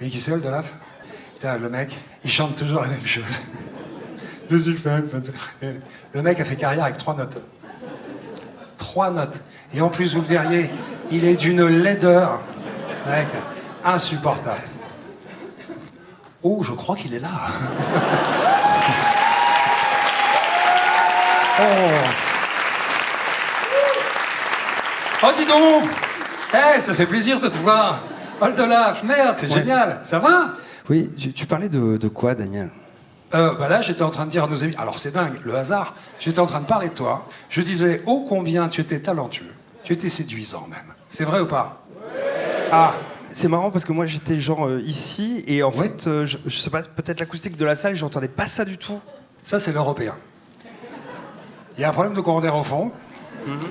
Oui, qui c'est, Oldelaf? Putain, le mec, il chante toujours la même chose. Je suis fan. Le mec a fait carrière avec 3 notes. 3 notes. Et en plus, vous le verriez, il est d'une laideur. Mec, insupportable. Oh, je crois qu'il est là. Oh. Oh, dis donc. Ça fait plaisir de te voir. Oldelaf, merde, c'est génial. Ça va? Oui, tu parlais de quoi, Daniel? Là, j'étais en train de dire à nos amis... Alors, c'est dingue, le hasard. J'étais en train de parler de toi. Je disais, oh, combien tu étais talentueux. Tu étais séduisant, même. C'est vrai ou pas? Ah. C'est marrant parce que moi, j'étais genre ici, et en fait, je sais pas, peut-être l'acoustique de la salle, j'entendais pas ça du tout. Ça, c'est l'européen. Il y a un problème de courant d'air au fond.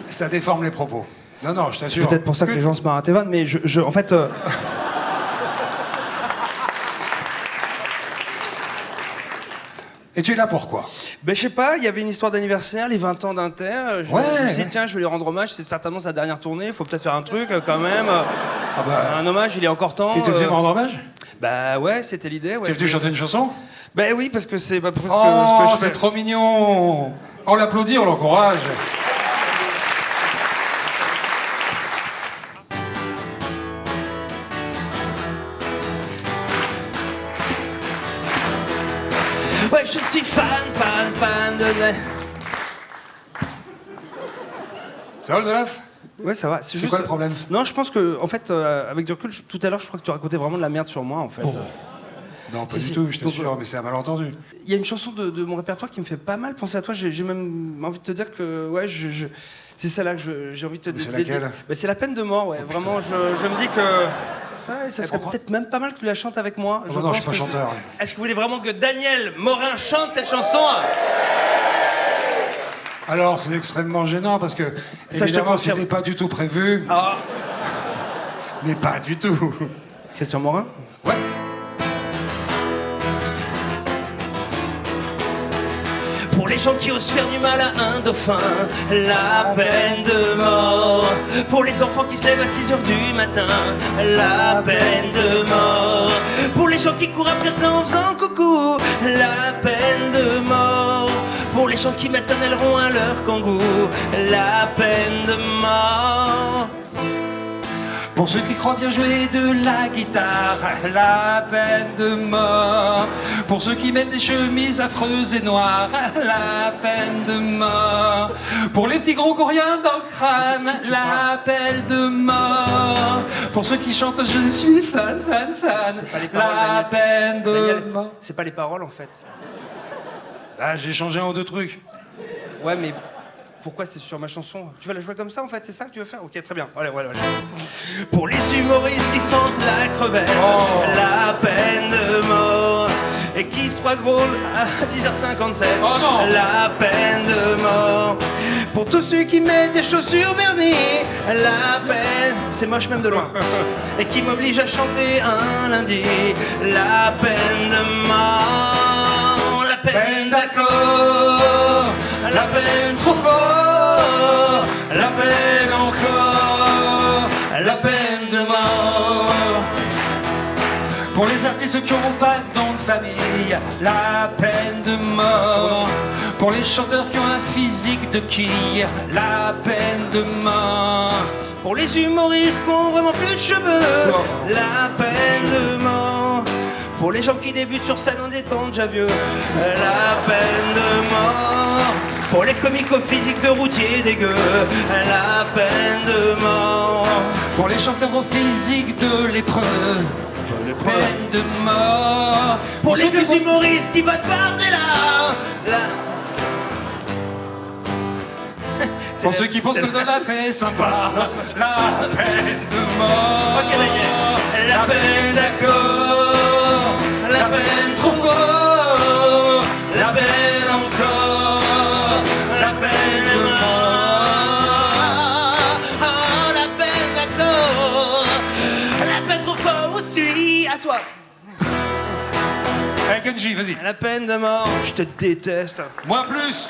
Ça déforme les propos. Non, je t'assure. C'est peut-être pour ça que les gens se marrent à tes vannes, mais en fait... Et tu es là pourquoi? Ben je sais pas, il y avait une histoire d'anniversaire, les 20 ans d'Inter. Je me suis dit, tiens, je vais lui rendre hommage, c'est certainement sa dernière tournée, faut peut-être faire un truc quand même. Un hommage, il est encore temps. T'étais venu me rendre hommage? Bah ouais, c'était l'idée. Ouais, t'es venu chanter une chanson? Ben oui, parce que c'est pas presque ce que je fais. C'est trop mignon. On l'applaudit, on l'encourage. Ouais, je suis fan de... C'est Oldelaf? Ouais, ça va. C'est quoi le problème? Non, je pense que, en fait, avec du recul, tout à l'heure, je crois que tu racontais vraiment de la merde sur moi, en fait. Bon. Non, pas du tout, je t'assure, mais c'est un malentendu. Il y a une chanson de mon répertoire qui me fait pas mal penser à toi. J'ai même envie de te dire que, ouais, c'est celle-là que j'ai envie de te dire. C'est laquelle? C'est La peine de mort, ouais. Vraiment, je me dis que ça serait peut-être même pas mal que tu la chantes avec moi. Non, je suis pas chanteur. Est-ce que vous voulez vraiment que Daniel Morin chante cette chanson? Alors, c'est extrêmement gênant parce que, évidemment, c'était pas du tout prévu. Ah. Mais pas du tout. Christian Morin? Ouais. Pour les gens qui osent faire du mal à un dauphin, la peine de mort. Pour les enfants qui se lèvent à 6h du matin, la peine de mort. Pour les gens qui courent après le train en faisant coucou, la peine de mort. Pour les gens qui mettent un aileron à leur kangou, la peine de mort. Pour ceux qui croient bien jouer de la guitare, la peine de mort. Pour ceux qui mettent des chemises affreuses et noires, la peine de mort. Pour les petits gros coréens dans le crâne, la peine de mort. Pour ceux qui chantent je suis fan, la peine de mort. C'est pas les paroles en fait. Ah, j'ai changé un ou deux trucs. Ouais, mais pourquoi c'est sur ma chanson? Tu vas la jouer comme ça en fait, c'est ça que tu veux faire? Ok, très bien. Allez. Pour les humoristes qui sentent la crevette, la peine de mort. Et qui se croient gros à 6h57, la peine de mort. Pour tous ceux qui mettent des chaussures vernies, la peine, c'est moche même de loin. Et qui m'obligent à chanter un lundi, la peine de mort. La peine d'accord, la peine trop fort, la peine encore, la peine de mort. Pour les artistes qui n'ont pas de nom de famille, la peine de mort. Pour les chanteurs qui ont un physique de quille, la peine de mort. Pour les humoristes qui ont vraiment plus de cheveux, la peine de mort. Pour les gens qui débutent sur scène en étant déjà vieux, la peine de mort. Pour les comiques au physique de routier dégueu, la peine de mort. Pour les chanteurs au physique de lépreux, peine de mort. Pour les vieux humoristes qui battent par des larmes, pour ceux qui pensent que Oldelaf fait sympa, la peine de mort. La peine d'accord, la peine trop fort, la peine encore, la peine de mort. Oh, la peine d'accord, la peine trop fort aussi. À toi. Hey Kenji, vas-y. La peine de mort, je te déteste. Moi plus.